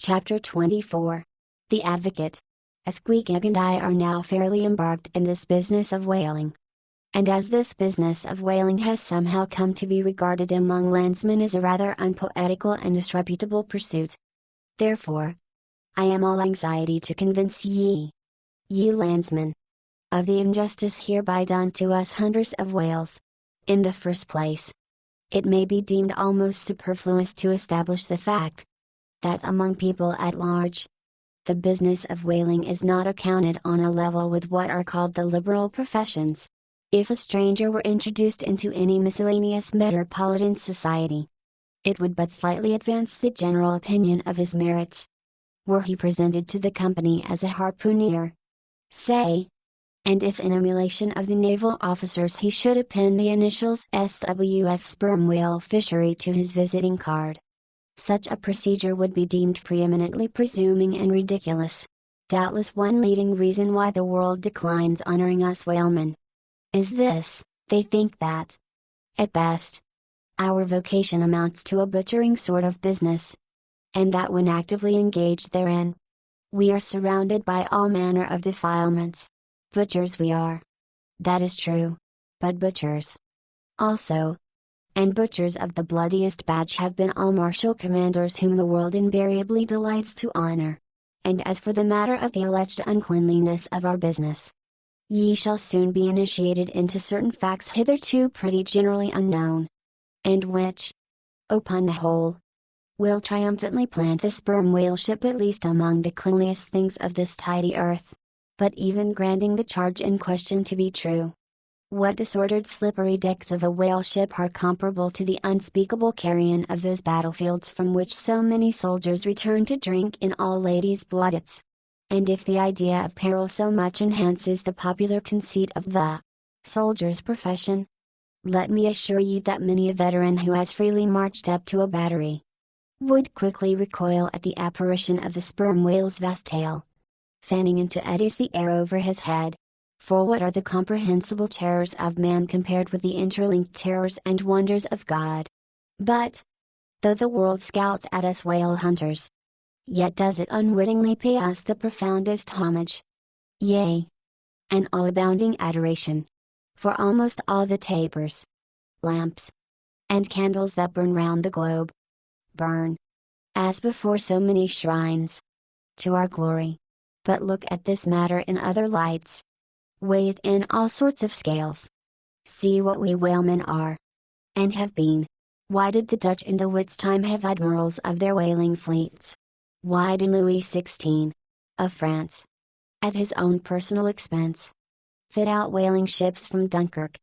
Chapter 24. The Advocate. Squeak and I are now fairly embarked in this business of whaling. And as this business of whaling has somehow come to be regarded among landsmen as a rather unpoetical and disreputable pursuit, therefore, I am all anxiety to convince ye landsmen, of the injustice hereby done to us hunters of whales. In the first place, it may be deemed almost superfluous to establish the fact, that among people at large, the business of whaling is not accounted on a level with what are called the liberal professions. If a stranger were introduced into any miscellaneous metropolitan society, it would but slightly advance the general opinion of his merits. Were he presented to the company as a harpooner, say, and if in emulation of the naval officers he should append the initials SWF sperm whale fishery to his visiting card, such a procedure would be deemed preeminently presuming and ridiculous. Doubtless one leading reason why the world declines honoring us whalemen is this: they think that, at best, our vocation amounts to a butchering sort of business, and that when actively engaged therein, we are surrounded by all manner of defilements. Butchers we are. That is true. But butchers also, and butchers of the bloodiest batch, have been all martial commanders whom the world invariably delights to honor. And as for the matter of the alleged uncleanliness of our business, ye shall soon be initiated into certain facts hitherto pretty generally unknown, and which, upon the whole, will triumphantly plant the sperm whale ship at least among the cleanliest things of this tidy earth. But even granting the charge in question to be true, what disordered slippery decks of a whale ship are comparable to the unspeakable carrion of those battlefields from which so many soldiers return to drink in all ladies' plaudits? And if the idea of peril so much enhances the popular conceit of the soldier's profession, let me assure ye that many a veteran who has freely marched up to a battery would quickly recoil at the apparition of the sperm whale's vast tail, fanning into eddies the air over his head. For what are the comprehensible terrors of man compared with the interlinked terrors and wonders of God? But, though the world scouts at us whale hunters, yet does it unwittingly pay us the profoundest homage, yea, an all-abounding adoration, for almost all the tapers, lamps, and candles that burn round the globe, burn, as before so many shrines, to our glory. But look at this matter in other lights. Weigh it in all sorts of scales. See what we whalemen are, and have been. Why did the Dutch in De Witt's time have admirals of their whaling fleets? Why did Louis XVI, of France, at his own personal expense, fit out whaling ships from Dunkirk,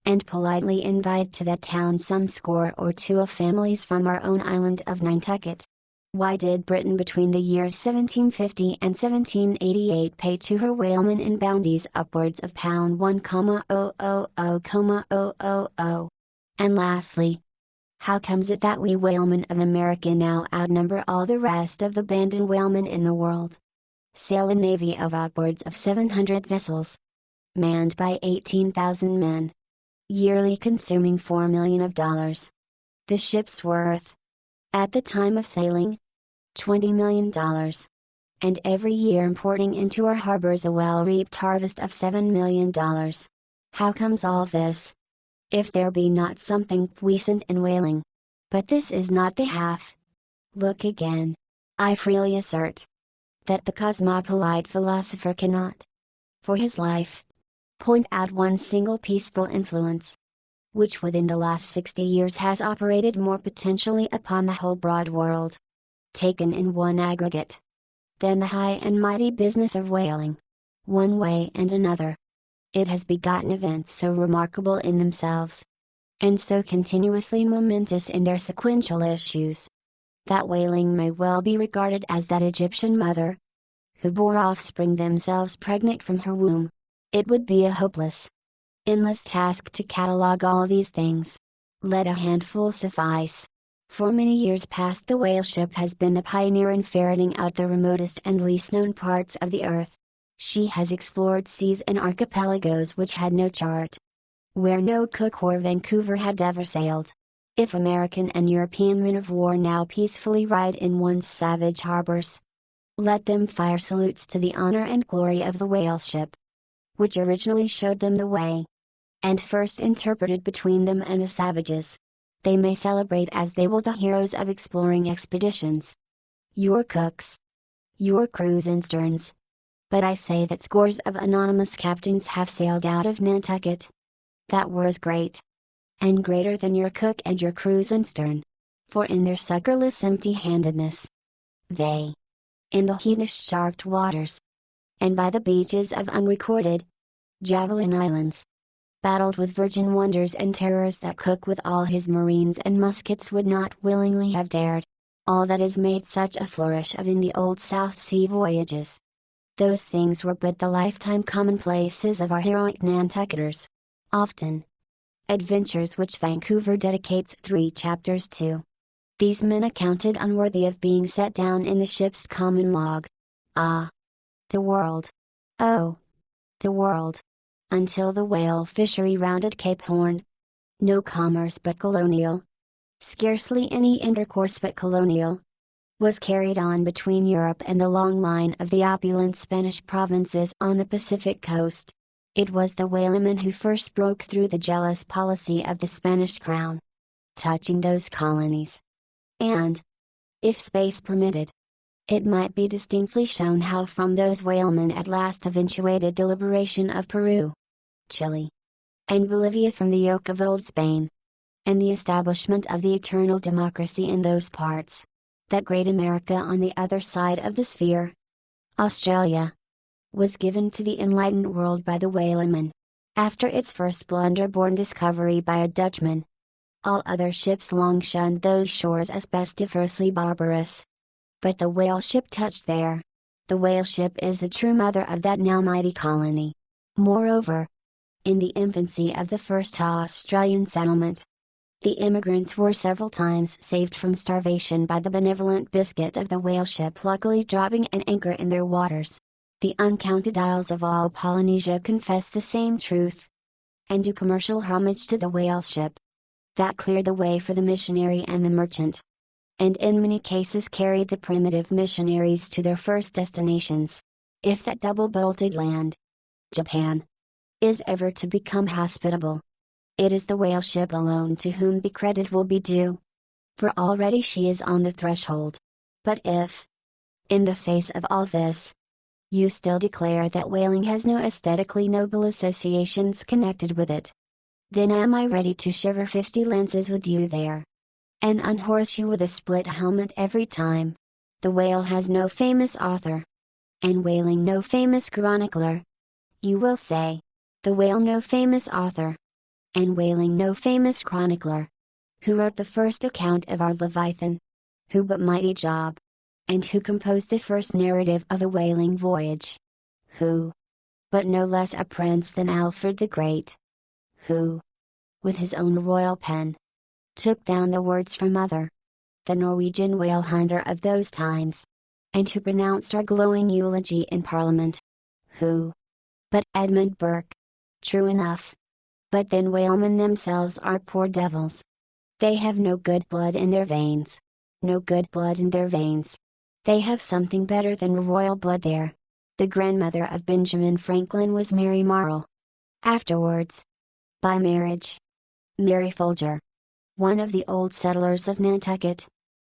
and politely invite to that town some score or two of families from our own island of Nantucket? Why did Britain between the years 1750 and 1788 pay to her whalemen in bounties upwards of £1,000,000? And lastly, how comes it that we whalemen of America now outnumber all the rest of the banded whalemen in the world? Sail a navy of upwards of 700 vessels, manned by 18,000 men, yearly consuming $4 million. The ship's worth, at the time of sailing, $20 million, and every year importing into our harbors a well-reaped harvest of $7 million. How comes all this? If there be not something puissant in whaling. But this is not the half. Look again. I freely assert that the cosmopolite philosopher cannot, for his life, point out one single peaceful influence, which within the last 60 years has operated more potentially upon the whole broad world, taken in one aggregate, than the high and mighty business of whaling. One way and another, it has begotten events so remarkable in themselves, and so continuously momentous in their sequential issues, that whaling may well be regarded as that Egyptian mother, who bore offspring themselves pregnant from her womb. It would be a hopeless, endless task to catalogue all these things. Let a handful suffice. For many years past the whale ship has been the pioneer in ferreting out the remotest and least known parts of the earth. She has explored seas and archipelagos which had no chart, where no Cook or Vancouver had ever sailed, If American and European men of war now peacefully ride in one's savage harbors, let them fire salutes to the honor and glory of the whale ship, which originally showed them the way, and first interpreted between them and the savages. They may celebrate as they will the heroes of exploring expeditions, your cooks, your crews and sterns. But I say that scores of anonymous captains have sailed out of Nantucket, that were as great, and greater than your cook and your crews and stern. For in their succorless empty-handedness, they, in the heathless sharked waters, and by the beaches of unrecorded Javelin Islands, battled with virgin wonders and terrors that Cook with all his marines and muskets would not willingly have dared. All that is made such a flourish of in the old South Sea voyages. Those things were but the lifetime commonplaces of our heroic Nantucketers. Often, adventures which Vancouver dedicates 3 chapters to. These men accounted unworthy of being set down in the ship's common log. Ah! The world! Oh! The world! Until the whale fishery rounded Cape Horn. No commerce but colonial, scarcely any intercourse but colonial, was carried on between Europe and the long line of the opulent Spanish provinces on the Pacific coast. It was the whalemen who first broke through the jealous policy of the Spanish crown, touching those colonies. And, if space permitted, it might be distinctly shown how from those whalemen at last eventuated the liberation of Peru, Chile, and Bolivia from the yoke of old Spain, and the establishment of the eternal democracy in those parts. That great America on the other side of the sphere, Australia, was given to the enlightened world by the whalemen, after its first blunder-born discovery by a Dutchman. All other ships long shunned those shores as pestiferously barbarous. But the whale ship touched there. The whale ship is the true mother of that now mighty colony. Moreover, in the infancy of the first Australian settlement, the immigrants were several times saved from starvation by the benevolent biscuit of the whale ship luckily dropping an anchor in their waters. The uncounted isles of all Polynesia confess the same truth, and do commercial homage to the whale ship, that cleared the way for the missionary and the merchant, and in many cases carried the primitive missionaries to their first destinations. If that double-bolted land, Japan, is ever to become hospitable, it is the whale ship alone to whom the credit will be due, for already she is on the threshold. But if, in the face of all this, you still declare that whaling has no aesthetically noble associations connected with it, then am I ready to shiver 50 lances with you there, and unhorse you with a split helmet every time. The whale has no famous author, and whaling no famous chronicler. You will say, the whale no famous author, and whaling no famous chronicler. Who wrote the first account of our Leviathan? Who but mighty Job? And who composed the first narrative of the whaling voyage? Who? But no less a prince than Alfred the Great. Who, with his own royal pen, took down the words from Mother, the Norwegian whale hunter of those times, and who pronounced our glowing eulogy in Parliament. Who? But Edmund Burke. True enough. But then whalemen themselves are poor devils. They have no good blood in their veins. No good blood in their veins. They have something better than royal blood there. The grandmother of Benjamin Franklin was Mary Marl. Afterwards, by marriage, Mary Folger, one of the old settlers of Nantucket,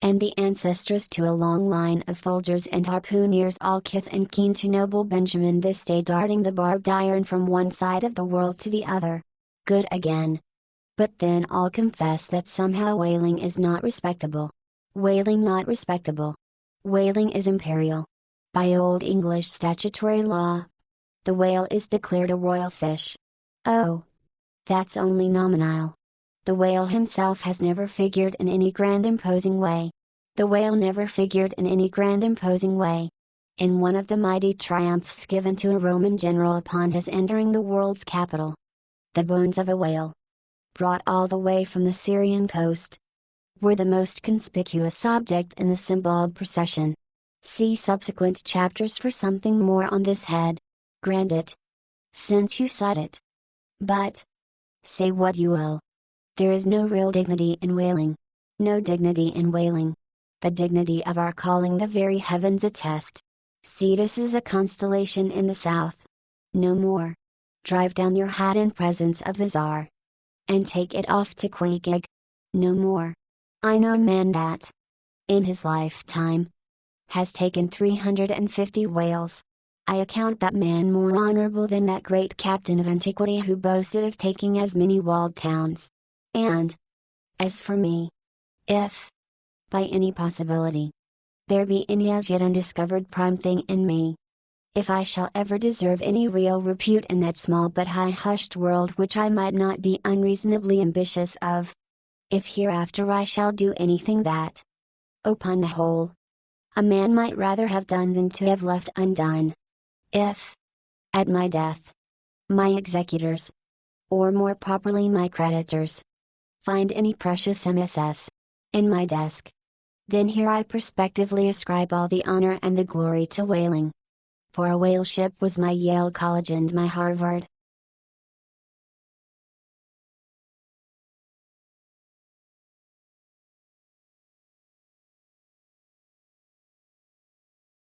and the ancestress to a long line of Folgers and harpooneers, all kith and kin to noble Benjamin, this day darting the barbed iron from one side of the world to the other. Good again. But then all confess that somehow whaling is not respectable. Whaling not respectable. Whaling is imperial. By Old English statutory law, the whale is declared a royal fish. Oh! That's only nominal. The whale himself has never figured in any grand imposing way. The whale never figured in any grand imposing way. In one of the mighty triumphs given to a Roman general upon his entering the world's capital, the bones of a whale, brought all the way from the Syrian coast, were the most conspicuous object in the symbolic procession. See subsequent chapters for something more on this head. Grant it, since you sought it. But, say what you will, There is no real dignity in whaling. No dignity in whaling. The dignity of our calling the very heavens attest. Cetus is a constellation in the south. No more. Drive down your hat in presence of the Tsar. And take it off to Queequeg. No more. I know a man that, in his lifetime, has taken 350 whales. I account that man more honorable than that great captain of antiquity who boasted of taking as many walled towns. And, as for me, if, by any possibility, there be any as yet undiscovered prime thing in me, if I shall ever deserve any real repute in that small but high-hushed world which I might not be unreasonably ambitious of, if hereafter I shall do anything that, upon the whole, a man might rather have done than to have left undone, if, at my death, my executors, or more properly my creditors, find any precious MSS in my desk, then here I prospectively ascribe all the honor and the glory to whaling. For a whale ship was my Yale College and my Harvard.